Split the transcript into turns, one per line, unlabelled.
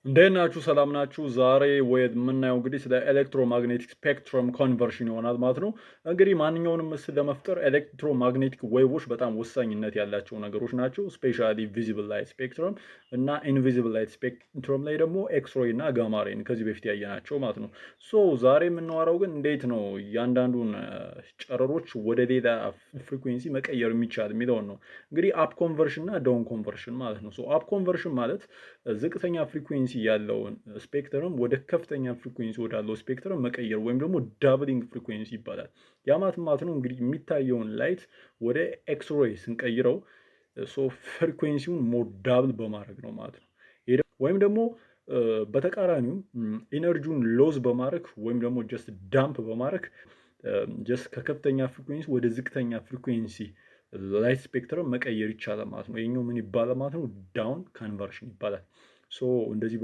እንዴት ናችሁ? ሰላም ናችሁ? ዛሬ የምናየው እንግዲህ ስለ ኤሌክትሮማግኔቲክ ስፔክትረም ኮንቨርሽን ይሆናል ማለት ነው። እንግዲህ ማንኛውንም ምስል ለመፍጠር ኤሌክትሮማግኔቲክ ዌቮች በጣም ወሳኝነት ያላቸው ነገሮች ናቸው። ስፔሻሊ ቪዚብል ላይት ስፔክትረም እና ኢንቪዚብል ላይት ስፔክትረም ላይ ደግሞ ኤክስሬይ እና ጋማሬን ከዚህ በፊት ያየናቸው ማለት ነው። ሶ ዛሬ የምናወራው ግን እንዴት ነው እያንዳንዱን ጨረሮች ወደ ሌላ ፍሪኩዌንሲ መቀየር የሚቻል የሚለውን ነው። እንግዲህ አፕ ኮንቨርሽን እና ዳውን ኮንቨርሽን ማለት ነው። ሶ አፕ ኮንቨርሽን ማለት ዝቅተኛ ፍሪኩዌንሲ ያለውን ስፔክትረም ወደ ከፍተኛ ፍሪኩዌንሲ ወዳለው ስፔክትረም መቀየር ወይም ደግሞ ዳብሊንግ ፍሪኩዌንሲ ይባላል። ያ ማለት ነው እንግዲህ የሚታየውን ላይት ወደ ኤክስሬይ ስንቀይረው ፍሪኩዌንሲውን ሞር ዳብል በማድረግ ነው ማለት ነው። ወይም ደግሞ በተቃራኒው ኢነርጂውን ሎዝ በማድረግ ወይም ደግሞ ጀስት ዳምፕ በማድረግ ጀስት ከከፍተኛ ፍሪኩዌንሲ ወደ ዝቅተኛ ፍሪኩዌንሲ ላይት ስፔክትረም መቀየር ይቻላል ማለት ነው። ይሄኛው ምን ይባላል ማለት ነው? ዳውን ኮንቨርሽን ይባላል። እንደዚህ